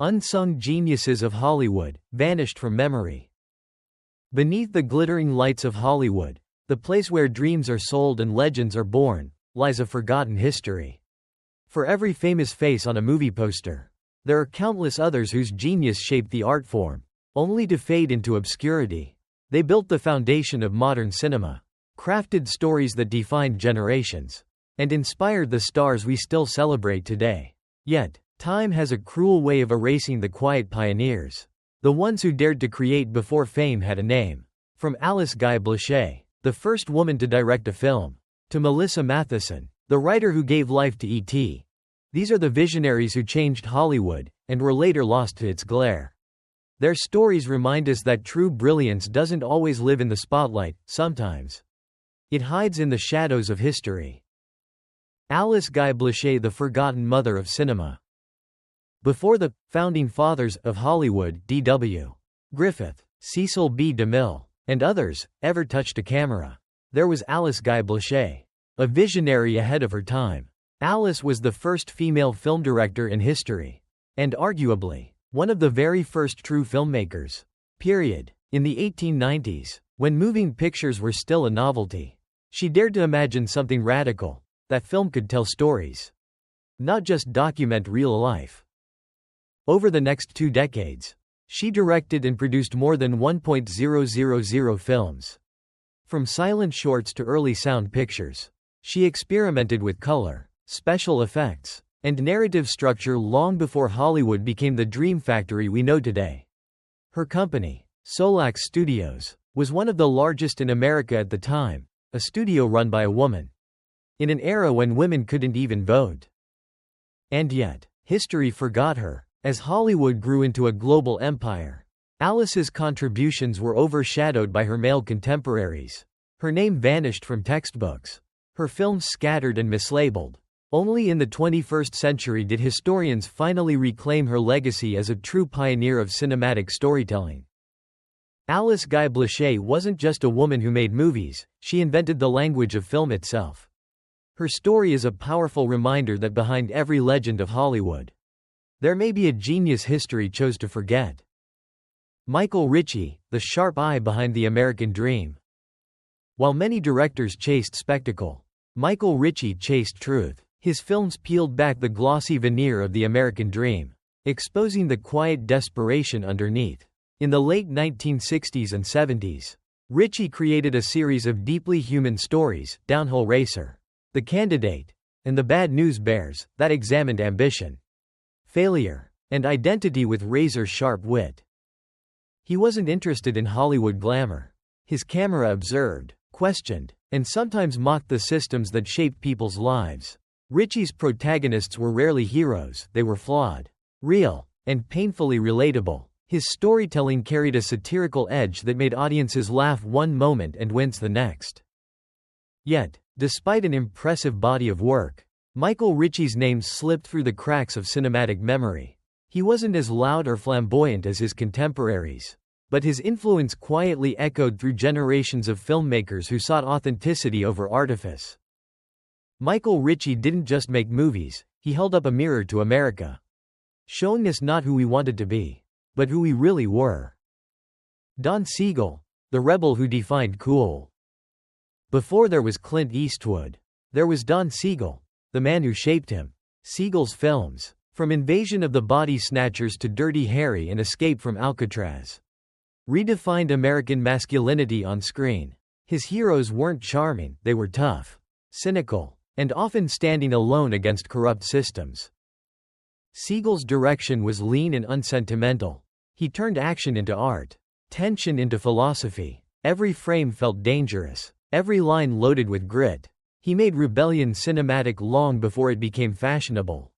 Unsung geniuses of Hollywood, vanished from memory. Beneath the glittering lights of Hollywood, the place where dreams are sold and legends are born, lies a forgotten history. For every famous face on a movie poster, there are countless others whose genius shaped the art form, only to fade into obscurity. They built the foundation of modern cinema, crafted stories that defined generations, and inspired the stars we still celebrate today. Yet, time has a cruel way of erasing the quiet pioneers, the ones who dared to create before fame had a name. From Alice Guy-Blaché, the first woman to direct a film, to Melissa Mathison, the writer who gave life to E.T. These are the visionaries who changed Hollywood, and were later lost to its glare. Their stories remind us that true brilliance doesn't always live in the spotlight, sometimes it hides in the shadows of history. Alice Guy-Blaché, the forgotten mother of cinema. Before the founding fathers of Hollywood, D.W. Griffith, Cecil B. DeMille, and others, ever touched a camera, there was Alice Guy-Blaché, a visionary ahead of her time. Alice was the first female film director in history, and arguably, one of the very first true filmmakers. Period. In the 1890s, when moving pictures were still a novelty, she dared to imagine something radical, that film could tell stories, not just document real life. Over the next 2 decades, she directed and produced more than 1,000 films. From silent shorts to early sound pictures, she experimented with color, special effects, and narrative structure long before Hollywood became the dream factory we know today. Her company, Solax Studios, was one of the largest in America at the time, a studio run by a woman, in an era when women couldn't even vote. And yet, history forgot her, as Hollywood grew into a global empire. Alice's contributions were overshadowed by her male contemporaries. Her name vanished from textbooks, her films scattered and mislabeled. Only in the 21st century did historians finally reclaim her legacy as a true pioneer of cinematic storytelling. Alice Guy-Blaché wasn't just a woman who made movies, she invented the language of film itself. Her story is a powerful reminder that behind every legend of Hollywood, there may be a genius history chose to forget. Michael Ritchie, the sharp eye behind the American dream. While many directors chased spectacle, Michael Ritchie chased truth. His films peeled back the glossy veneer of the American dream, exposing the quiet desperation underneath. In the late 1960s and 70s, Ritchie created a series of deeply human stories, Downhill Racer, The Candidate, and The Bad News Bears, that examined ambition, failure, and identity with razor-sharp wit. He wasn't interested in Hollywood glamour. His camera observed, questioned, and sometimes mocked the systems that shaped people's lives. Ritchie's protagonists were rarely heroes, they were flawed, real, and painfully relatable. His storytelling carried a satirical edge that made audiences laugh one moment and wince the next. Yet, despite an impressive body of work, Michael Ritchie's name slipped through the cracks of cinematic memory. He wasn't as loud or flamboyant as his contemporaries, but his influence quietly echoed through generations of filmmakers who sought authenticity over artifice. Michael Ritchie didn't just make movies, he held up a mirror to America, showing us not who we wanted to be, but who we really were. Don Siegel, the rebel who defined cool. Before there was Clint Eastwood, there was Don Siegel, the man who shaped him. Siegel's films, from Invasion of the Body Snatchers to Dirty Harry and Escape from Alcatraz, redefined American masculinity on screen. His heroes weren't charming, they were tough, cynical, and often standing alone against corrupt systems. Siegel's direction was lean and unsentimental. He turned action into art, tension into philosophy. Every frame felt dangerous, every line loaded with grit. He made rebellion cinematic long before it became fashionable.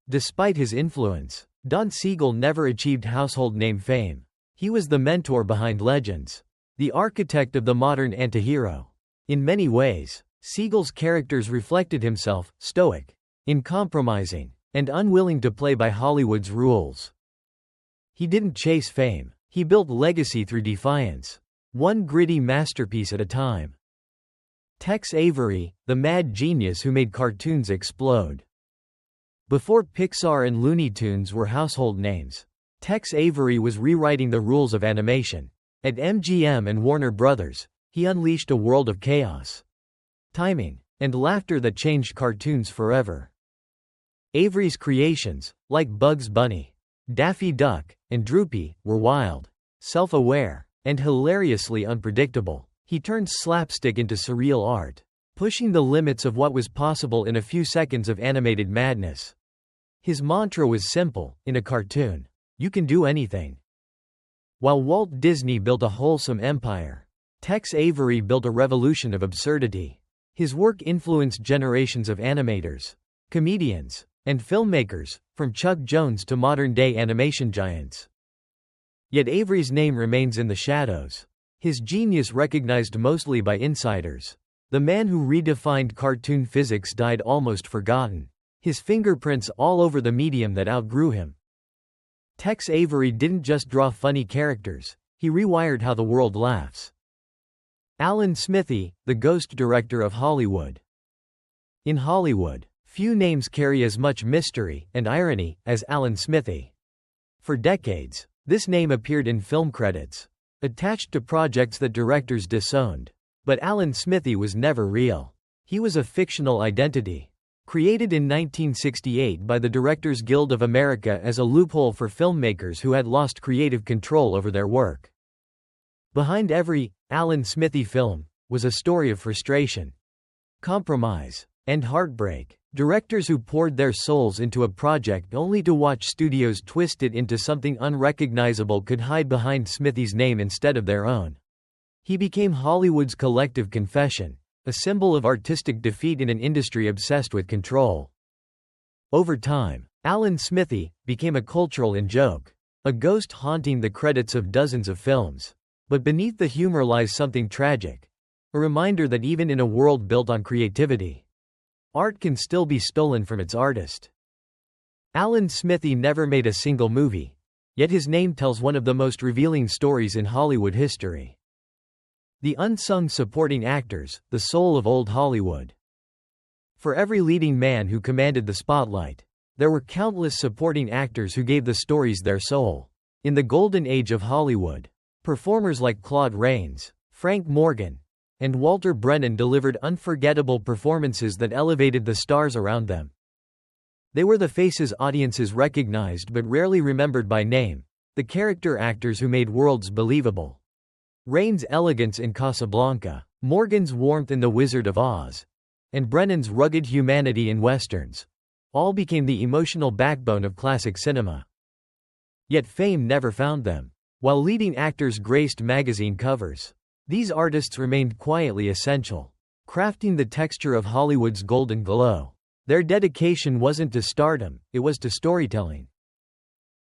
Despite his influence, Don Siegel never achieved household name fame. He was the mentor behind legends, the architect of the modern antihero. In many ways, Siegel's characters reflected himself, stoic, uncompromising, and unwilling to play by Hollywood's rules. He didn't chase fame, he built legacy through defiance, one gritty masterpiece at a time. Tex Avery, the mad genius who made cartoons explode. Before Pixar and Looney Tunes were household names, Tex Avery was rewriting the rules of animation. At MGM and Warner Brothers, he unleashed a world of chaos, timing, and laughter that changed cartoons forever. Avery's creations, like Bugs Bunny, Daffy Duck, and Droopy, were wild, self-aware, and hilariously unpredictable. He turned slapstick into surreal art, pushing the limits of what was possible in a few seconds of animated madness. His mantra was simple: in a cartoon, you can do anything. While Walt Disney built a wholesome empire, Tex Avery built a revolution of absurdity. His work influenced generations of animators, comedians, and filmmakers, from Chuck Jones to modern-day animation giants. Yet Avery's name remains in the shadows, his genius recognized mostly by insiders. The man who redefined cartoon physics died almost forgotten, his fingerprints all over the medium that outgrew him. Tex Avery didn't just draw funny characters, he rewired how the world laughs. Alan Smithee, the ghost director of Hollywood. In Hollywood, few names carry as much mystery and irony as Alan Smithee. For decades, this name appeared in film credits, attached to projects that directors disowned. But Alan Smithee was never real. He was a fictional identity, created in 1968 by the Directors Guild of America as a loophole for filmmakers who had lost creative control over their work. Behind every Alan Smithee film was a story of frustration, compromise, and heartbreak. Directors who poured their souls into a project only to watch studios twist it into something unrecognizable could hide behind Smithee's name instead of their own. He became Hollywood's collective confession, a symbol of artistic defeat in an industry obsessed with control. Over time, Alan Smithee became a cultural in-joke, a ghost haunting the credits of dozens of films. But beneath the humor lies something tragic, a reminder that even in a world built on creativity, art can still be stolen from its artist. Alan Smithee never made a single movie, yet his name tells one of the most revealing stories in Hollywood history. The unsung supporting actors, the soul of old Hollywood. For every leading man who commanded the spotlight, there were countless supporting actors who gave the stories their soul. In the golden age of Hollywood, performers like Claude Rains, Frank Morgan, and Walter Brennan delivered unforgettable performances that elevated the stars around them. They were the faces audiences recognized but rarely remembered by name, the character actors who made worlds believable. Rains' elegance in Casablanca, Morgan's warmth in The Wizard of Oz, and Brennan's rugged humanity in westerns, all became the emotional backbone of classic cinema. Yet fame never found them. While leading actors graced magazine covers, these artists remained quietly essential, crafting the texture of Hollywood's golden glow. Their dedication wasn't to stardom, it was to storytelling.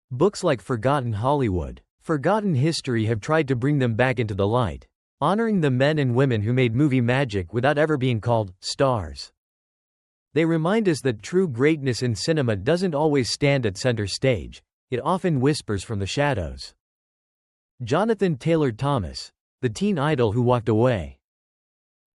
Books like Forgotten Hollywood, Forgotten History have tried to bring them back into the light, honoring the men and women who made movie magic without ever being called stars. They remind us that true greatness in cinema doesn't always stand at center stage, it often whispers from the shadows. Jonathan Taylor Thomas, the teen idol who walked away.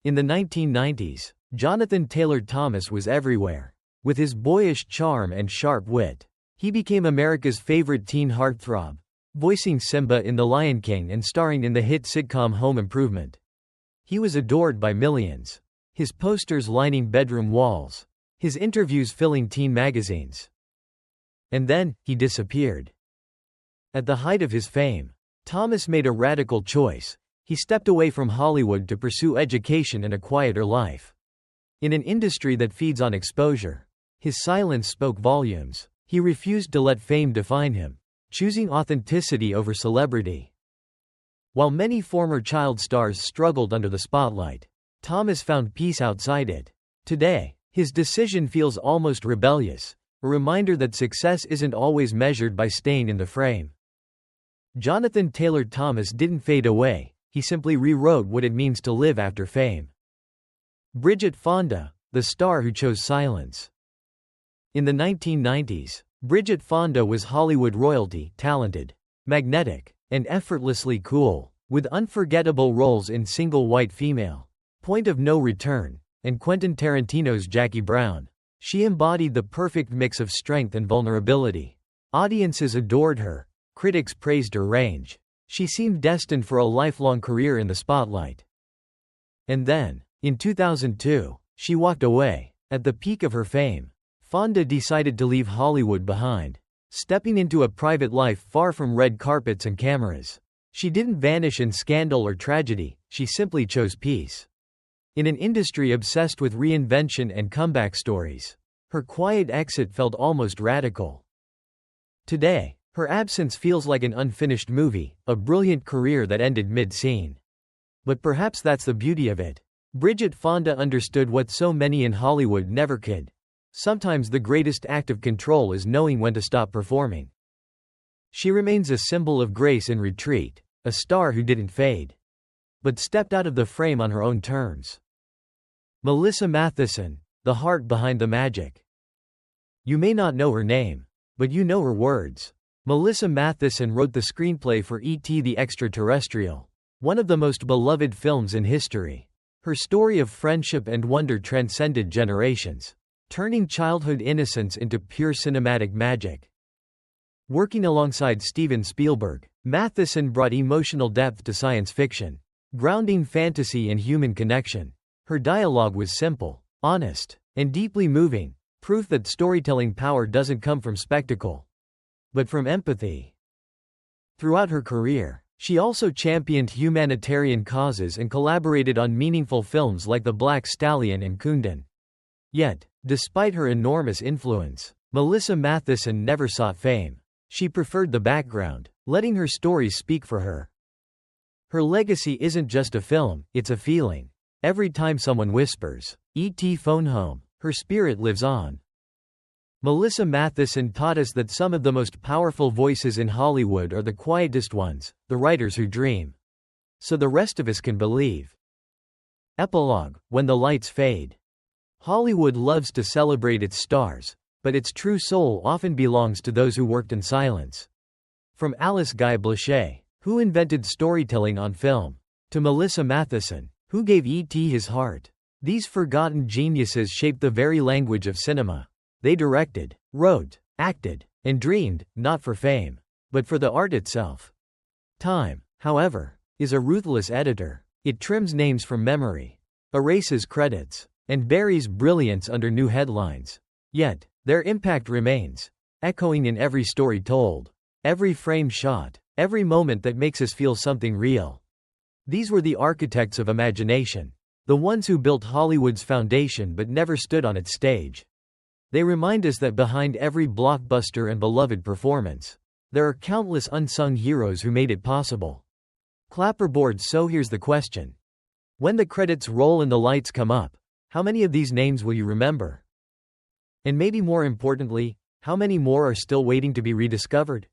In the 1990s, Jonathan Taylor Thomas was everywhere. With his boyish charm and sharp wit, he became America's favorite teen heartthrob, voicing Simba in The Lion King and starring in the hit sitcom Home Improvement. He was adored by millions, his posters lining bedroom walls, his interviews filling teen magazines. And then, he disappeared. At the height of his fame, Thomas made a radical choice. He stepped away from Hollywood to pursue education and a quieter life. In an industry that feeds on exposure, his silence spoke volumes. He refused to let fame define him, choosing authenticity over celebrity. While many former child stars struggled under the spotlight, Thomas found peace outside it. Today, his decision feels almost rebellious, a reminder that success isn't always measured by staying in the frame. Jonathan Taylor Thomas didn't fade away, he simply rewrote what it means to live after fame. Bridget Fonda, the star who chose silence. In the 1990s, Bridget Fonda was Hollywood royalty, talented, magnetic, and effortlessly cool, with unforgettable roles in Single White Female, Point of No Return, and Quentin Tarantino's Jackie Brown. She embodied the perfect mix of strength and vulnerability. Audiences adored her. Critics praised her range. She seemed destined for a lifelong career in the spotlight. And then, in 2002, she walked away. At the peak of her fame, Fonda decided to leave Hollywood behind, stepping into a private life far from red carpets and cameras. She didn't vanish in scandal or tragedy, she simply chose peace. In an industry obsessed with reinvention and comeback stories, her quiet exit felt almost radical. Today, her absence feels like an unfinished movie, a brilliant career that ended mid-scene. But perhaps that's the beauty of it. Bridget Fonda understood what so many in Hollywood never could. Sometimes the greatest act of control is knowing when to stop performing. She remains a symbol of grace in retreat, a star who didn't fade, but stepped out of the frame on her own terms. Melissa Mathison, the heart behind the magic. You may not know her name, but you know her words. Melissa Mathison wrote the screenplay for E.T. the Extraterrestrial, one of the most beloved films in history. Her story of friendship and wonder transcended generations, turning childhood innocence into pure cinematic magic. Working alongside Steven Spielberg, Mathison brought emotional depth to science fiction, grounding fantasy and human connection. Her dialogue was simple, honest, and deeply moving, proof that storytelling power doesn't come from spectacle, but from empathy. Throughout her career, she also championed humanitarian causes and collaborated on meaningful films like The Black Stallion and Kundun. Yet, despite her enormous influence, Melissa Mathison never sought fame. She preferred the background, letting her stories speak for her. Her legacy isn't just a film, it's a feeling. Every time someone whispers, "E.T. phone home," her spirit lives on. Melissa Mathison taught us that some of the most powerful voices in Hollywood are the quietest ones, the writers who dream, so the rest of us can believe. Epilogue: when the lights fade. Hollywood loves to celebrate its stars, but its true soul often belongs to those who worked in silence. From Alice Guy-Blaché, who invented storytelling on film, to Melissa Mathison, who gave E.T. his heart, these forgotten geniuses shaped the very language of cinema. They directed, wrote, acted, and dreamed, not for fame, but for the art itself. Time, however, is a ruthless editor. It trims names from memory, erases credits, and buries brilliance under new headlines. Yet, their impact remains, echoing in every story told, every frame shot, every moment that makes us feel something real. These were the architects of imagination, the ones who built Hollywood's foundation but never stood on its stage. They remind us that behind every blockbuster and beloved performance, there are countless unsung heroes who made it possible. Clapperboard. So here's the question. When the credits roll and the lights come up, how many of these names will you remember? And maybe more importantly, how many more are still waiting to be rediscovered?